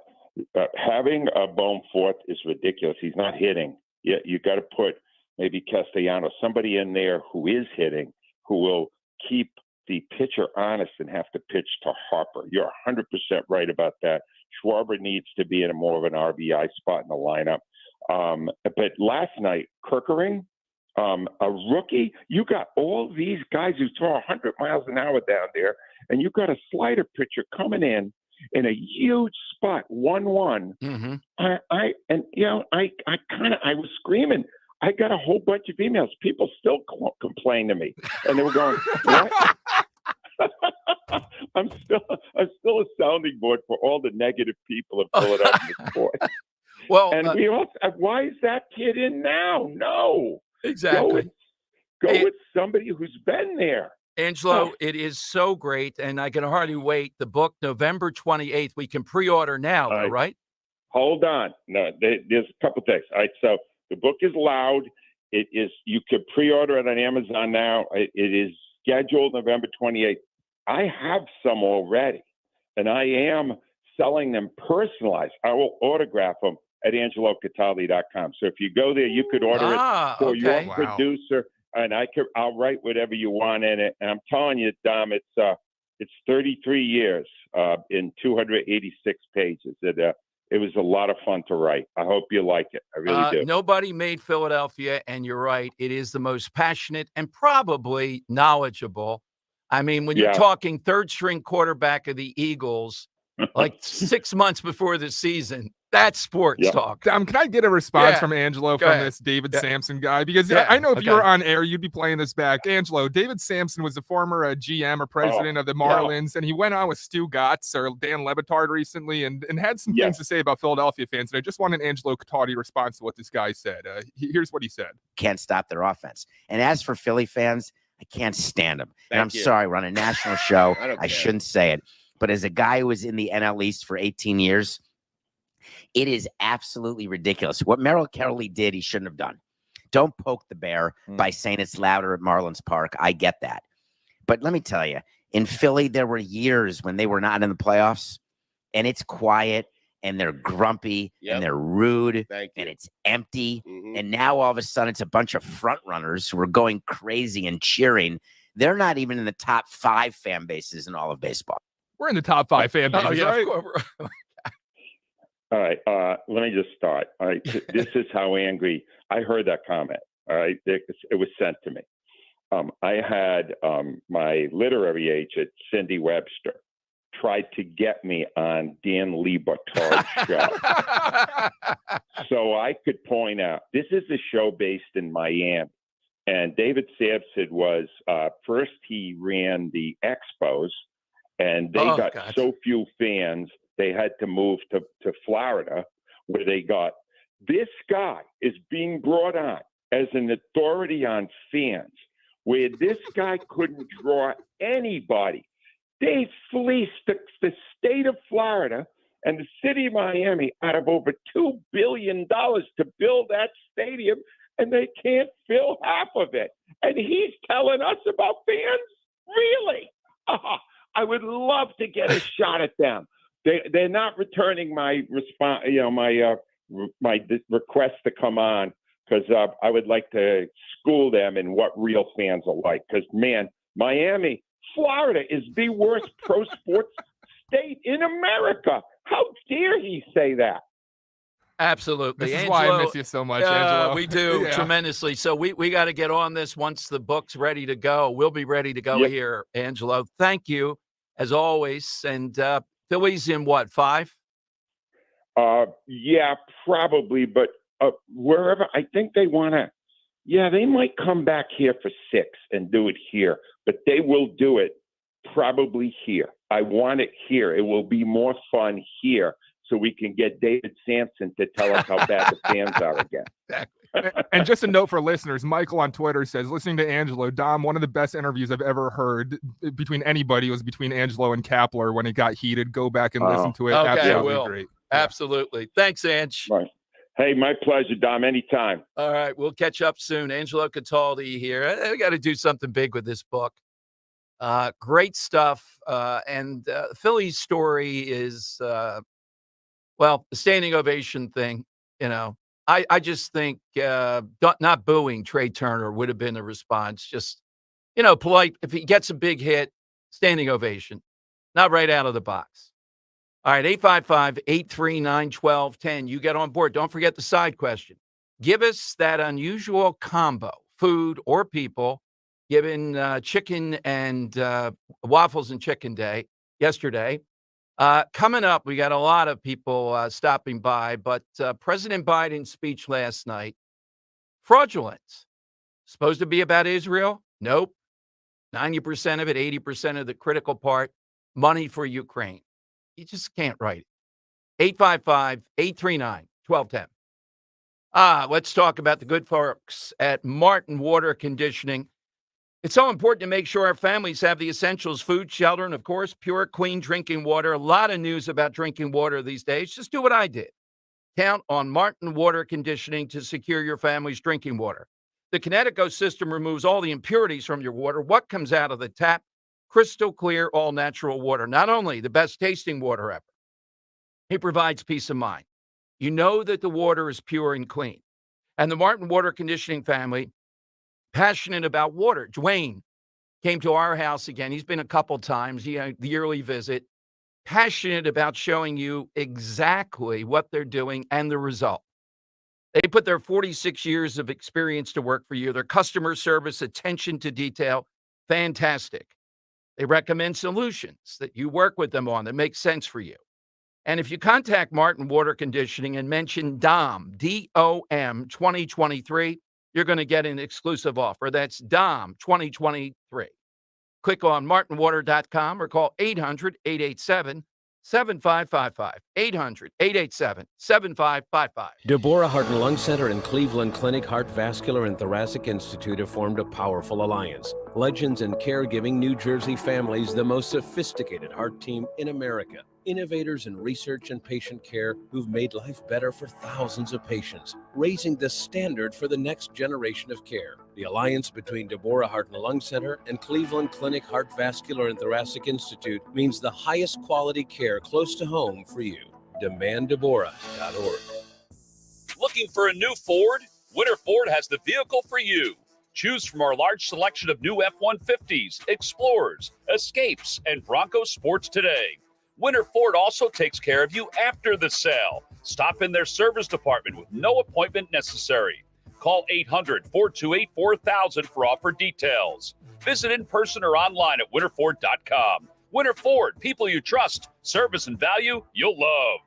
having a Boehm fourth is ridiculous. He's not hitting. You got to put maybe Castellanos, somebody in there who is hitting, who will keep the pitcher honest and have to pitch to Harper. You're 100% right about that. Schwarber needs to be in a more of an RBI spot in the lineup. But last night, Kirkering, a rookie, you got all these guys who throw 100 miles an hour down there, and you got a slider pitcher coming in a huge spot, 1-1. Mm-hmm. I was screaming. I got a whole bunch of emails. People still complain to me, and they were going, "What?" I'm still a sounding board for all the negative people of Philadelphia sports. Well, and we also, why is that kid in now? No, exactly. Go with somebody who's been there. Angelo, it is so great, and I can hardly wait. The book, November 28th. We can pre-order now, though, right? Hold on. No, there's a couple things. All right, so the book is loud. It is. You can pre-order it on Amazon now. It is scheduled November 28th. I have some already, and I am selling them personalized. I will autograph them at AngeloCataldi.com. So if you go there, you could order it for your producer, and I'll write whatever you want in it. And I'm telling you, Dom, it's 33 years in 286 pages. It was a lot of fun to write. I hope you like it. I really do. Nobody made Philadelphia, and you're right. It is the most passionate and probably knowledgeable. I mean, when you're talking third-string quarterback of the Eagles, like 6 months before the season, that's sports talk. Can I get a response from Angelo from this David Sampson guy? Because I know if you were on air, you'd be playing this back. Angelo, David Sampson was the former GM or president of the Marlins, and he went on with Stu Gotts or Dan Lebitard recently and had some things to say about Philadelphia fans. And I just want an Angelo Cataldi response to what this guy said. Here's what he said. Can't stop their offense. And as for Philly fans, I can't stand them. And I'm sorry, we're on a national show. I shouldn't say it. But as a guy who was in the NL East for 18 years, it is absolutely ridiculous. What Merrill Kelly did, he shouldn't have done. Don't poke the bear by saying it's louder at Marlins Park. I get that. But let me tell you, in Philly, there were years when they were not in the playoffs, and it's quiet, and they're grumpy, and they're rude, and it's empty. And now all of a sudden, it's a bunch of front runners who are going crazy and cheering. They're not even in the top 5 fan bases in all of baseball. We're in the top 5 fan bases, right? All right, let me just start. All right, this is how angry I heard that comment. All right, it was sent to me. I had my literary agent, Cindy Webster, tried to get me on Dan Lebitard's show. So I could point out, this is a show based in Miami. And David Sampson was, first he ran the Expos, and they got so few fans, they had to move to Florida, where they got, this guy is being brought on as an authority on fans, where this guy couldn't draw anybody. They fleeced the state of Florida and the city of Miami out of over $2 billion to build that stadium, and they can't fill half of it. And he's telling us about fans? Really? I would love to get a shot at them. They're not returning my response, my request to come on, because I would like to school them in what real fans are like. Because, man, Miami, Florida is the worst pro sports state in America. How dare he say that? Absolutely. This is Angelo, why I miss you so much, Angelo. We do tremendously. So we got to get on this once the book's ready to go. We'll be ready to go here, Angelo. Thank you, as always. And Philly's in what, 5? Yeah, probably. But wherever, I think they want to, they might come back here for 6 and do it here. But they will do it probably here. I want it here. It will be more fun here. so we can get David Sampson to tell us how bad the fans are again. And just a note for listeners, Michael on Twitter says, listening to Angelo, Dom, one of the best interviews I've ever heard between anybody was between Angelo and Kapler when it got heated. Go back and listen to it. Okay, Absolutely great. Absolutely. Thanks, Ange. Right. Hey, my pleasure, Dom. Anytime. All right. We'll catch up soon. Angelo Cataldi here. We got to do something big with this book. Great stuff. And Philly's story is, well, the standing ovation thing, you know. I just think not booing Trey Turner would have been a response. Just, you know, polite. If he gets a big hit, standing ovation. Not right out of the box. All right, 855-839-1210. You get on board. Don't forget the side question. Give us that unusual combo, food or people, given chicken and waffles and chicken day yesterday. Coming up, we got a lot of people stopping by, but President Biden's speech last night, fraudulent. Supposed to be about Israel? Nope. 90% of it, 80% of the critical part, money for Ukraine. You just can't write it. 855-839-1210. Let's talk about the good folks at Martin Water Conditioning. It's so important to make sure our families have the essentials, food, shelter, and, of course, pure, clean drinking water. A lot of news about drinking water these days. Just do what I did. Count on Martin Water Conditioning to secure your family's drinking water. The Kinetico system removes all the impurities from your water. What comes out of the tap? Crystal clear, all-natural water. Not only the best-tasting water ever, it provides peace of mind. You know that the water is pure and clean. And the Martin Water Conditioning family, passionate about water. Dwayne came to our house again. He's been a couple times, the yearly visit. Passionate about showing you exactly what they're doing and the result. They put their 46 years of experience to work for you. Their customer service, attention to detail, fantastic. They recommend solutions that you work with them on that make sense for you. And if you contact Martin Water Conditioning and mention DOM, D-O-M 2023, you're going to get an exclusive offer. That's DOM 2023. Click on martinwater.com or call 800-887-7555. 800-887-7555. Deborah Heart and Lung Center and Cleveland Clinic Heart Vascular and Thoracic Institute have formed a powerful alliance. Legends in caregiving New Jersey families, the most sophisticated heart team in America. Innovators in research and patient care who've made life better for thousands of patients, raising the standard for the next generation of care. The alliance between Deborah Heart and Lung Center and Cleveland Clinic Heart Vascular and Thoracic Institute means the highest quality care close to home for you. DemandDeborah.org. Looking for a new Ford? Winter Ford has the vehicle for you. Choose from our large selection of new F-150s, Explorers, Escapes, and Bronco Sports today. Winter Ford also takes care of you after the sale. Stop in their service department with no appointment necessary. Call 800-428-4000 for offer details. Visit in person or online at winterford.com. Winter Ford, people you trust, service and value you'll love.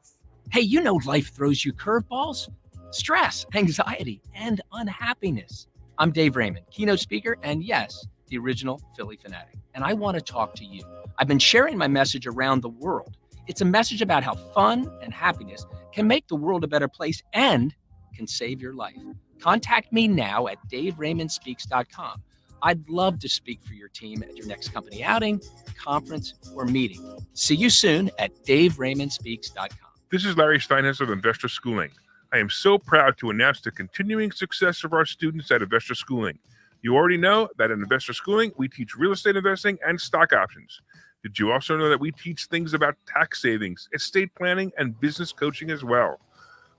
Hey, you know life throws you curveballs, stress, anxiety, and unhappiness. I'm Dave Raymond, keynote speaker, and yes, the original Philly fanatic. And I want to talk to you. I've been sharing my message around the world. It's a message about how fun and happiness can make the world a better place and can save your life. Contact me now at daveraymondspeaks.com. I'd love to speak for your team at your next company outing, conference, or meeting. See you soon at daveraymondspeaks.com. This is Larry Steinhaus of Investor Schooling. I am so proud to announce the continuing success of our students at Investor Schooling. You already know that at Investor Schooling, we teach real estate investing and stock options. Did you also know that we teach things about tax savings, estate planning, and business coaching as well?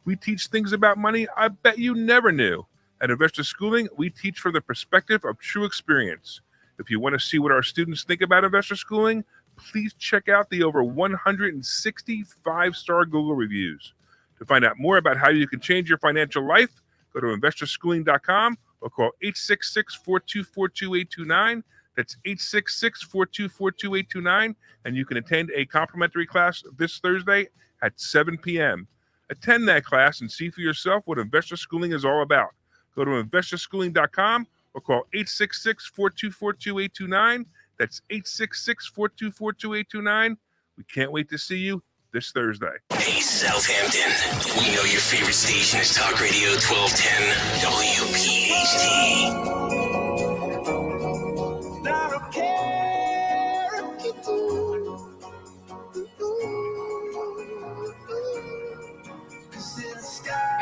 We teach things about money I bet you never knew. At Investor Schooling, we teach from the perspective of true experience. If you want to see what our students think about Investor Schooling, please check out the over 160 five-star Google reviews. To find out more about how you can change your financial life, go to investorschooling.com or call 866-424-2829. That's 866-424-2829, and you can attend a complimentary class this Thursday at 7 p.m. Attend that class and see for yourself what Investor Schooling is all about. Go to investorschooling.com or call 866-424-2829. That's 866-424-2829. We can't wait to see you this Thursday. Hey, Southampton. We know your favorite station is Talk Radio 1210 WPHT.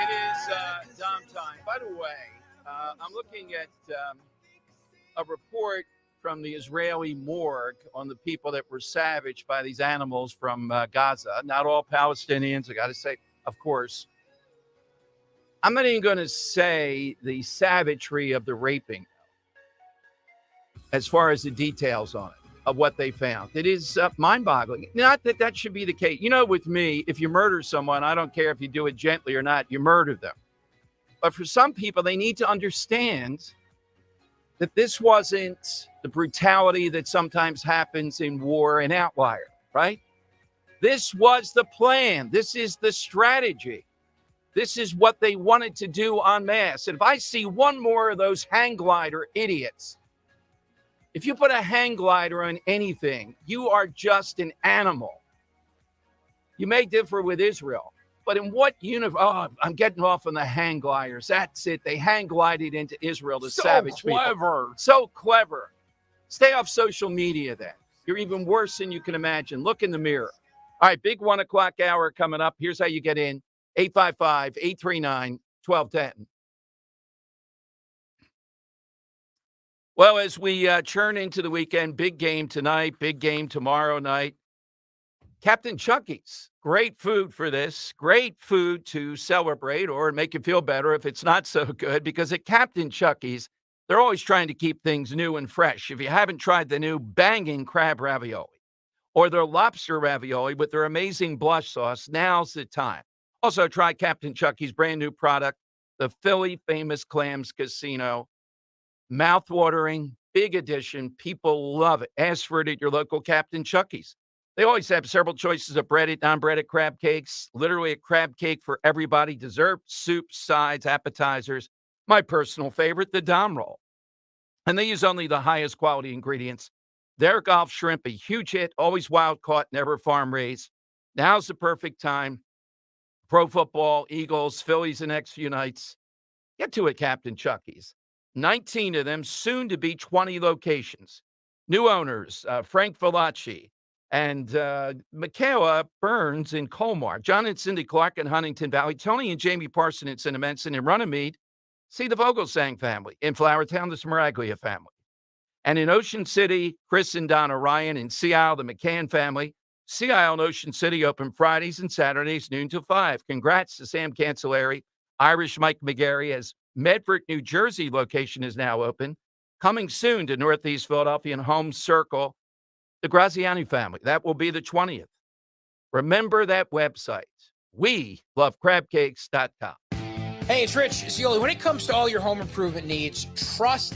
It is Dom time. By the way, I'm looking at a report from the Israeli morgue on the people that were savaged by these animals from Gaza. Not all Palestinians, I got to say, of course. I'm not even going to say the savagery of the raping as far as the details on it, of what they found. It is mind-boggling. Not that that should be the case. You know, with me, if you murder someone, I don't care if you do it gently or not, you murder them. But for some people, they need to understand that this wasn't the brutality that sometimes happens in war an outlier, right? This was the plan. This is the strategy. This is what they wanted to do en masse. And if I see one more of those hang glider idiots, if you put a hang glider on anything, you are just an animal. You may differ with Israel, but in what universe? Oh, I'm getting off on the hang gliders. That's it. They hang glided into Israel to savage people. So clever. Stay off social media then. You're even worse than you can imagine. Look in the mirror. All right, big 1 o'clock hour coming up. Here's how you get in. 855-839-1210. Well, as we churn into the weekend, big game tonight, big game tomorrow night. Captain Chucky's, great food for this, great food to celebrate or make you feel better if it's not so good, because at Captain Chucky's, they're always trying to keep things new and fresh. If you haven't tried the new banging crab ravioli or their lobster ravioli with their amazing blush sauce, now's the time. Also, try Captain Chucky's brand new product, the Philly Famous Clams Casino. Mouth-watering, big addition. People love it. Ask for it at your local Captain Chucky's. They always have several choices of breaded, non-breaded crab cakes. Literally a crab cake for everybody. Dessert, soup, sides, appetizers. My personal favorite, the Dom roll. And they use only the highest quality ingredients. Their Golf shrimp, a huge hit, always wild caught, never farm raised. Now's the perfect time. Pro football, Eagles, Phillies the next few nights. Get to it, Captain Chucky's. 19 of them, soon to be 20 locations. New owners, Frank Velacci and Michaela Burns in Colmar, John and Cindy Clark in Huntington Valley, Tony and Jamie Parson in Cinnamenson, in Runnymede, see the Vogelsang family. In Flowertown, the Smaraglia family. And in Ocean City, Chris and Donna Ryan. In Sea Isle, the McCann family. Sea Isle and Ocean City open Fridays and Saturdays, noon till 5. Congrats to Sam Cancelleri, Irish Mike McGarry, as Medford, New Jersey location is now open. Coming soon to Northeast Philadelphia and Home Circle, the Graziani family. That will be the 20th. Remember that website. We love crabcakes.com. Hey, it's Rich Zioli. When it comes to all your home improvement needs, trust